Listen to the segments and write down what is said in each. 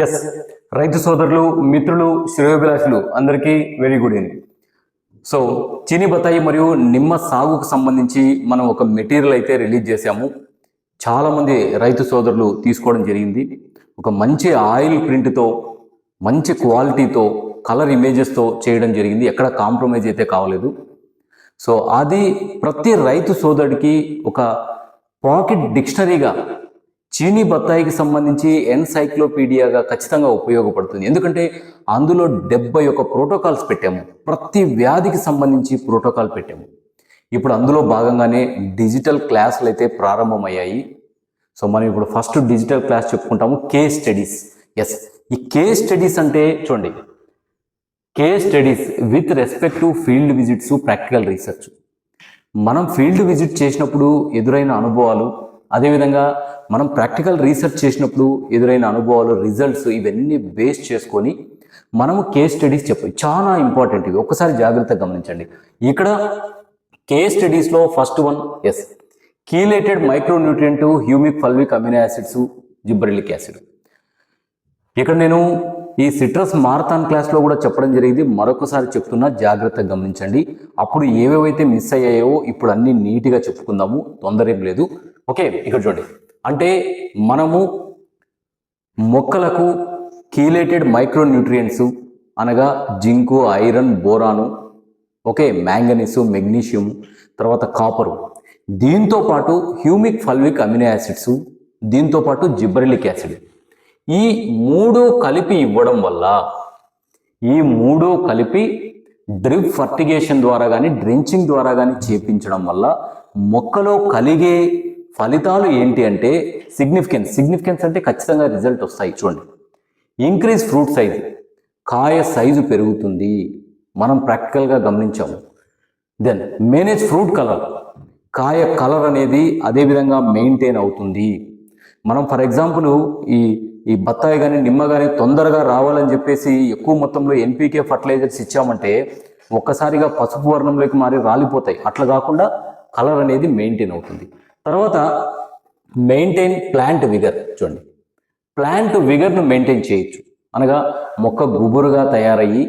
Yes రైతు సోదరులు మిత్రులు శ్రేయోభిలాషులు అందరికీ వెరీ గుడ్ ఈవినింగ్. సో చీనీ బత్తాయి మరియు నిమ్మ సాగుకు సంబంధించి మనం ఒక మెటీరియల్ అయితే రిలీజ్ చేశాము. చాలామంది రైతు సోదరులు తీసుకోవడం జరిగింది. ఒక మంచి ఆయిల్ ప్రింట్తో మంచి క్వాలిటీతో కలర్ ఇమేజెస్తో చేయడం జరిగింది. ఎక్కడ కాంప్రమైజ్ అయితే కావలేదు. సో అది ప్రతి రైతు సోదరుడికి ఒక పాకెట్ డిక్షనరీగా చీనీ బత్తాయికి సంబంధించి ఎన్సైక్లోపీడియాగా ఖచ్చితంగా ఉపయోగపడుతుంది. ఎందుకంటే అందులో 71 ప్రోటోకాల్స్ పెట్టాము. ప్రతి వ్యాధికి సంబంధించి ప్రోటోకాల్ పెట్టాము. ఇప్పుడు అందులో భాగంగానే డిజిటల్ క్లాసులు అయితే ప్రారంభమయ్యాయి. సో మనం ఇప్పుడు ఫస్ట్ డిజిటల్ క్లాస్ చెప్పుకుంటాము, కేస్ స్టడీస్. ఎస్, ఈ కేస్ స్టడీస్ అంటే చూడండి, case studies with respect to field visits, practical research. మనం ఫీల్డ్ విజిట్ చేసినప్పుడు ఎదురైన అనుభవాలు, అదేవిధంగా మనం ప్రాక్టికల్ రీసెర్చ్ చేసినప్పుడు ఎదురైన అనుభవాలు, రిజల్ట్స్, ఇవన్నీ బేస్ చేసుకొని మనము కేస్ స్టడీస్ చెప్పాలి. చాలా ఇంపార్టెంట్ ఇవి, ఒక్కసారి జాగ్రత్తగా గమనించండి. ఇక్కడ కేస్ స్టడీస్లో first one, yes, chelated micronutrient humic fulvic amino acids gibberellic acid. ఇక్కడ నేను ఈ సిట్రస్ మారథాన్ క్లాస్లో కూడా చెప్పడం జరిగింది, మరొకసారి చెప్తున్నా, జాగ్రత్తగా గమనించండి. అప్పుడు ఏవేవైతే మిస్ అయ్యాయో ఇప్పుడు అన్ని నీట్గా చెప్పుకుందాము, తొందర ఏం లేదు. ఓకే, ఇక్కడ చూడండి, అంటే మనము మొక్కలకు కీలేటెడ్ మైక్రోన్యూట్రియంట్స్ అనగా zinc, iron, boron, okay, manganese, magnesium, తర్వాత కాపరు, దీంతో పాటు హ్యూమిక్ ఫల్విక్ అమినో యాసిడ్స్, దీంతో పాటు జిబ్బరెల్లిక్ యాసిడ్, ఈ మూడు కలిపి ఇవ్వడం వల్ల, ఈ మూడు కలిపి డ్రిప్ ఫర్టిగేషన్ ద్వారా కానీ డ్రెంచింగ్ ద్వారా కానీ చేపించడం వల్ల మొక్కలో కలిగే ఫలితాలు ఏంటి అంటే సిగ్నిఫికెన్స్ అంటే ఖచ్చితంగా రిజల్ట్ వస్తాయి. చూడండి, ఇంక్రీజ్ ఫ్రూట్ సైజ్, కాయ సైజు పెరుగుతుంది, మనం ప్రాక్టికల్గా గమనించాము. దెన్ మేనేజ్ ఫ్రూట్ కలర్, కాయ కలర్ అనేది అదేవిధంగా మెయింటైన్ అవుతుంది. మనం ఫర్ ఎగ్జాంపుల్ ఈ బత్తాయి కానీ నిమ్మ కానీ తొందరగా రావాలని చెప్పేసి ఎక్కువ మొత్తంలో ఎన్పీకే ఫర్టిలైజర్స్ ఇచ్చామంటే ఒక్కసారిగా పసుపు వర్ణంలోకి మారి రాలిపోతాయి. అట్లా కాకుండా కలర్ అనేది మెయింటైన్ అవుతుంది. తర్వాత మెయింటైన్ ప్లాంట్ విగర్. చూడండి, ప్లాంట్ విగర్ను మెయింటైన్ చేయొచ్చు, అనగా మొక్క గుబురుగా తయారయ్యి,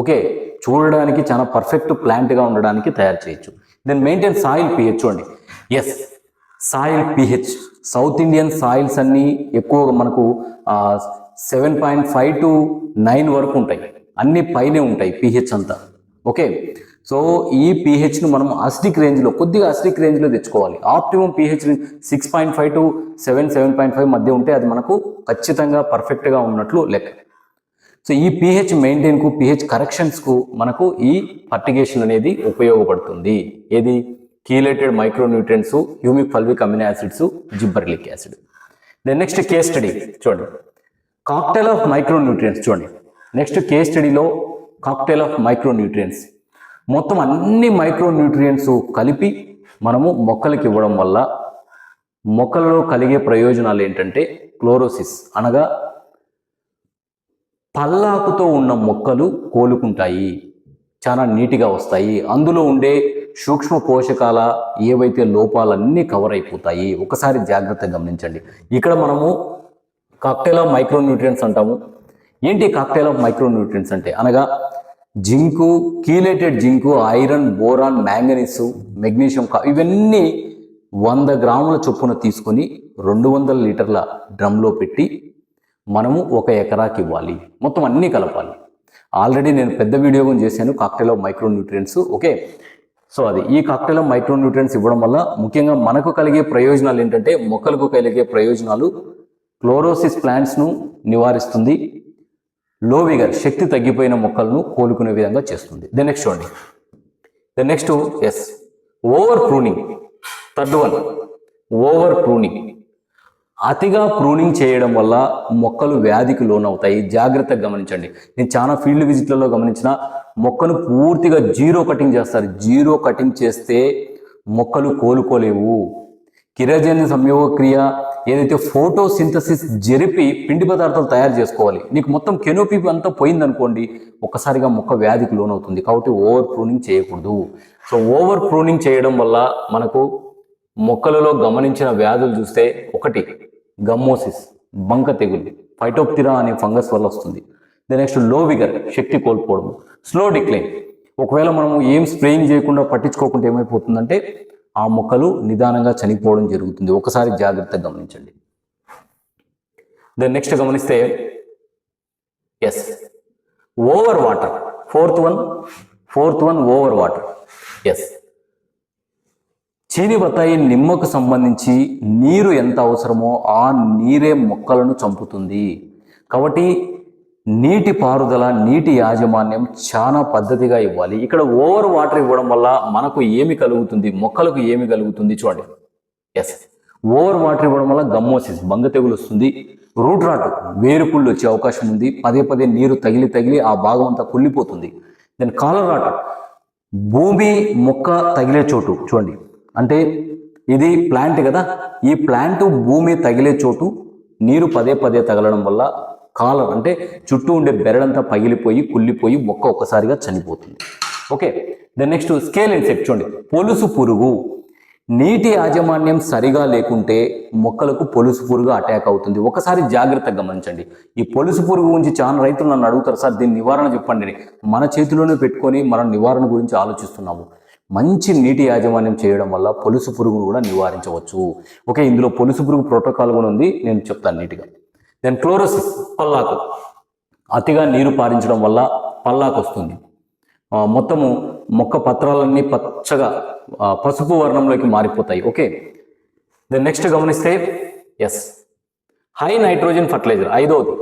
ఓకే, చూడడానికి చాలా పర్ఫెక్ట్ ప్లాంట్గా ఉండడానికి తయారు చేయొచ్చు. Then maintain soil pH. చూడండి, yes, soil pH, south Indian soils అన్నీ ఎక్కువగా మనకు 7.5 to 9 వరకు ఉంటాయి, అన్ని పైనే ఉంటాయి పిహెచ్ అంతా. ఓకే, సో ఈ పిహెచ్ను మనం అసిడిక్ రేంజ్లో, కొద్దిగా అసిడిక్ రేంజ్లో తెచ్చుకోవాలి. ఆప్టిమం పిహెచ్ 6.5 to 7.5 మధ్య ఉంటే అది మనకు ఖచ్చితంగా పర్ఫెక్ట్గా ఉన్నట్లు లెక్క. సో ఈ పిహెచ్ మెయింటైన్కు, పిహెచ్ కరెక్షన్స్కు మనకు ఈ ఫర్టిగేషన్ అనేది ఉపయోగపడుతుంది. ఏది? Chelated micronutrients, humic fulvic amino acids, gibberellic acid. Then next case study చూడండి, కాక్టైల్ ఆఫ్ మైక్రోన్యూట్రియంట్స్. చూడండి, నెక్స్ట్ కేస్ స్టడీలో కాక్టైల్ ఆఫ్ మైక్రోన్యూట్రియంట్స్, మొత్తం అన్ని మైక్రోన్యూట్రియంట్స్ కలిపి మనము మొక్కలకి ఇవ్వడం వల్ల మొక్కలలో కలిగే ప్రయోజనాలు ఏంటంటే క్లోరోసిస్, అనగా పల్లాకుతో ఉన్న మొక్కలు కోలుకుంటాయి, చాలా నీట్గా వస్తాయి, అందులో ఉండే సూక్ష్మ పోషకాల ఏవైతే లోపాలన్నీ కవర్ అయిపోతాయి. ఒకసారి జాగ్రత్తగా గమనించండి. ఇక్కడ మనము కాక్టైల్ ఆఫ్ మైక్రోన్యూట్రియంట్స్ అంటాము. ఏంటి కాక్టైల్ ఆఫ్ మైక్రోన్యూట్రియంట్స్ అంటే? అనగా zinc, chelated zinc, iron, boron, manganese, magnesium, ఇవన్నీ 100 గ్రాముల చొప్పున తీసుకొని 200 లీటర్ల డ్రమ్లో పెట్టి మనము 1 ఎకరాకి ఇవ్వాలి. మొత్తం అన్నీ కలపాలి. ఆల్రెడీ నేను పెద్ద వీడియో చేశాను cocktail of micronutrients. Okay, so అది ఈ కాక్టైల్ ఆఫ్ మైక్రోన్యూట్రియంట్స్ ఇవ్వడం వల్ల ముఖ్యంగా మనకు కలిగే ప్రయోజనాలు ఏంటంటే, మొక్కలకు కలిగే ప్రయోజనాలు, క్లోరోసిస్ ప్లాంట్స్ను నివారిస్తుంది, లో విగర్, శక్తి తగ్గిపోయిన మొక్కలను కోలుకునే విధంగా చేస్తుంది. దెన్ నెక్స్ట్ చూడండి, then next, yes, over pruning. Third one, over pruning. అతిగా ప్రూనింగ్ చేయడం వల్ల మొక్కలు వ్యాధికి లోనవుతాయి. జాగ్రత్తగా గమనించండి. నేను చాలా ఫీల్డ్ విజిట్లలో గమనించిన, మొక్కను పూర్తిగా జీరో కటింగ్ చేస్తారు. జీరో కటింగ్ చేస్తే మొక్కలు కోలుకోలేవు. కిరోజన్ సంయోగ క్రియ, ఏదైతే ఫోటోసింథసిస్ జరిపి పిండి పదార్థాలు తయారు చేసుకోవాలి. నీకు మొత్తం కెనోపీ అంతా పోయిందనుకోండి, ఒక్కసారిగా మొక్క వ్యాధికి లోనవుతుంది. కాబట్టి ఓవర్ ప్రూనింగ్ చేయకూడదు. సో ఓవర్ ప్రూనింగ్ చేయడం వల్ల మనకు మొక్కలలో గమనించిన వ్యాధులు చూస్తే, ఒకటి గమ్మోసిస్, బంక తెగులు, ఫైటోప్తిరా అనే ఫంగస్ వల్ల వస్తుంది. దెన్ నెక్స్ట్ లో విగర్, శక్తి కోల్పోవడం. స్లో డిక్లైన్, ఒకవేళ మనము ఏం స్ప్రేయింగ్ చేయకుండా పట్టించుకోకుండా ఏమైపోతుందంటే ఆ మొక్కలు నిదానంగా చనిపోవడం జరుగుతుంది. ఒకసారి జాగ్రత్తగా గమనించండి. దెన్ నెక్స్ట్ గమనిస్తే yes, over water. Fourth one over water. Yes, చీని బత్తాయి నిమ్మకు సంబంధించి నీరు ఎంత అవసరమో ఆ నీరే మొక్కలను చంపుతుంది. కాబట్టి నీటి పారుదల, నీటి యాజమాన్యం చాలా పద్ధతిగా ఇవ్వాలి. ఇక్కడ ఓవర్ వాటర్ ఇవ్వడం వల్ల మనకు ఏమి కలుగుతుంది, మొక్కలకు ఏమి కలుగుతుంది చూడండి. ఎస్, ఓవర్ వాటర్ ఇవ్వడం వల్ల గమ్మోసిస్, బంగ తెగులు వస్తుంది. రూట్ రాట్, వేరుకుళ్ళు వచ్చే అవకాశం ఉంది. పదే పదే నీరు తగిలి ఆ భాగం అంతా కుళ్ళిపోతుంది. దెన్ కాలర్ రాట్, భూమి మొక్క తగిలే చోటు చూడండి. అంటే ఇది ప్లాంట్ కదా, ఈ ప్లాంట్ భూమి తగిలే చోటు నీరు పదే పదే తగలడం వల్ల కాలర్ అంటే చుట్టూ ఉండే బెరడంతా పగిలిపోయి కుళ్ళిపోయి మొక్క ఒక్కసారిగా చనిపోతుంది. Okay, then next scale insect చూడండి. పొలుసు పురుగు, నీటి యాజమాన్యం సరిగా లేకుంటే మొక్కలకు పొలుసు పురుగు అటాక్ అవుతుంది. ఒకసారి జాగ్రత్తగా గమనించండి. ఈ పొలుసు పురుగు గురించి చాలా రైతులు నన్ను అడుగుతారు, సార్ దీని నివారణ చెప్పండి. మన చేతిలోనే పెట్టుకొని మనం నివారణ గురించి ఆలోచిస్తున్నాము. మంచి నీటి యాజమాన్యం చేయడం వల్ల పొలుసు పురుగును కూడా నివారించవచ్చు. ఓకే, ఇందులో పొలుసు పురుగు ప్రోటోకాల్ కూడా ఉంది, నేను చెప్తాను నీట్గా. దెన్ క్లోరోసిస్, పల్లాకు, అతిగా నీరు పారించడం వల్ల పల్లాకు వస్తుంది. మొత్తము మొక్క పత్రాలన్నీ పచ్చగా పసుపు వర్ణంలోకి మారిపోతాయి. ఓకే, దెన్ నెక్స్ట్ గమనిస్తే ఎస్, హై నైట్రోజన్ ఫర్టిలైజర్. ఐదవది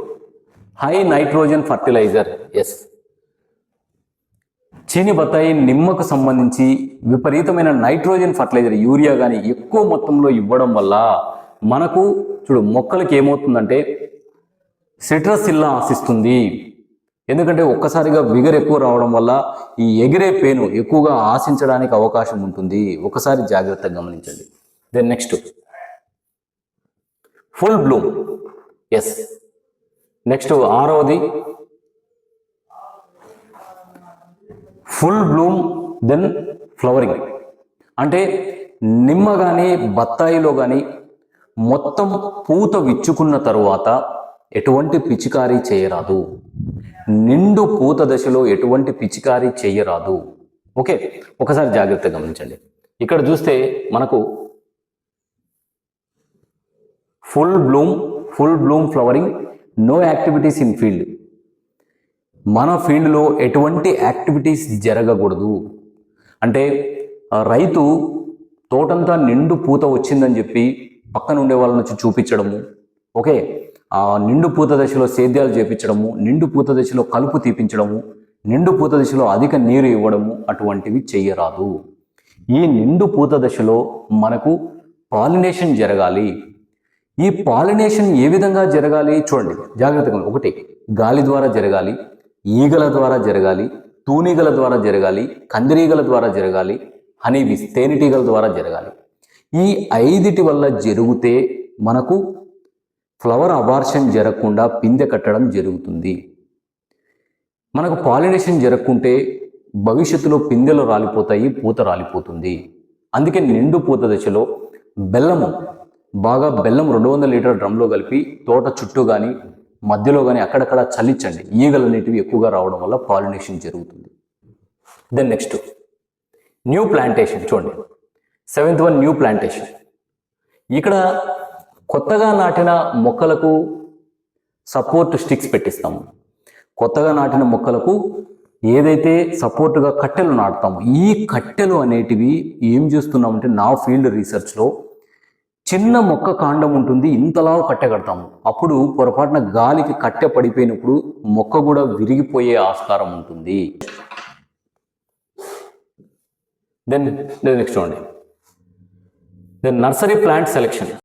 హై నైట్రోజన్ ఫర్టిలైజర్. ఎస్, చీని బత్తాయి నిమ్మకు సంబంధించి విపరీతమైన నైట్రోజన్ ఫర్టిలైజర్, యూరియా కానీ ఎక్కువ మొత్తంలో ఇవ్వడం వల్ల మనకు చూడు మొక్కలకి ఏమవుతుందంటే సిట్రసిల్లా ఆశిస్తుంది. ఎందుకంటే ఒక్కసారిగా విగర్ ఎక్కువ రావడం వల్ల ఈ ఎగిరే పేను ఎక్కువగా ఆశించడానికి అవకాశం ఉంటుంది. ఒకసారి జాగ్రత్తగా గమనించండి. Then next full bloom. Yes, next ఆరవది ఫుల్ బ్లూమ్, దెన్ ఫ్లవరింగ్. అంటే నిమ్మ కానీ బత్తాయిలో కానీ మొత్తం పూత విచ్చుకున్న తరువాత ఎటువంటి పిచికారీ చేయరాదు. నిండు పూత దశలో ఎటువంటి పిచికారీ చేయరాదు. ఓకే, ఒకసారి జాగ్రత్తగా గమనించండి. ఇక్కడ చూస్తే మనకు full bloom flowering, no activities in field. మన ఫీల్డ్లో ఎటువంటి యాక్టివిటీస్ జరగకూడదు. అంటే రైతు తోటంతా నిండు పూత వచ్చిందని చెప్పి పక్కన ఉండే వాళ్ళ నుంచి చూపించడము, ఓకే, ఆ నిండు పూత దశలో సేద్యాలు చేపించడము, నిండు పూత దశలో కలుపు తీపించడము, నిండు పూత దశలో అధిక నీరు ఇవ్వడము, అటువంటివి చేయరాదు. ఈ నిండు పూత దశలో మనకు పాలినేషన్ జరగాలి. ఈ పాలినేషన్ ఏ విధంగా జరగాలి చూడండి జాగ్రత్తగా. ఒకటి, గాలి ద్వారా జరగాలి, ఈగల ద్వారా జరగాలి, తూనీగల ద్వారా జరగాలి, కందిరీగల ద్వారా జరగాలి, హనీబీస్ తేనెటీగల ద్వారా జరగాలి. ఈ 5 వల్ల జరిగితే మనకు ఫ్లవర్ అబార్షన్ జరగకుండా పిందె కట్టడం జరుగుతుంది. మనకు పాలినేషన్ జరగకుంటే భవిష్యత్తులో పిందెలు రాలిపోతాయి, పూత రాలిపోతుంది. అందుకే నిండు పూత దశలో బెల్లము, బాగా బెల్లం 200 లీటర్ డ్రమ్లో కలిపి తోట చుట్టూ కానీ మధ్యలో కానీ అక్కడక్కడ చల్లించండి. ఈగలు అనేటివి ఎక్కువగా రావడం వల్ల పాలినేషన్ జరుగుతుంది. దెన్ నెక్స్ట్ న్యూ ప్లాంటేషన్ చూడండి. 7th one new plantation. ఇక్కడ కొత్తగా నాటిన మొక్కలకు సపోర్ట్ స్టిక్స్ పెట్టిస్తాము. కొత్తగా నాటిన మొక్కలకు ఏదైతే సపోర్టుగా కట్టెలు నాటుతాము, ఈ కట్టెలు అనేటివి ఏం చేస్తున్నామంటే నా ఫీల్డ్ రీసెర్చ్లో చిన్న మొక్క కాండం ఉంటుంది, ఇంతలా కట్టె కడతాము. అప్పుడు పొరపాటున గాలికి కట్టె పడిపోయినప్పుడు మొక్క కూడా విరిగిపోయే ఆస్కారం ఉంటుంది. దెన్ నెక్స్ట్ చూడండి. Then nursery plant selection.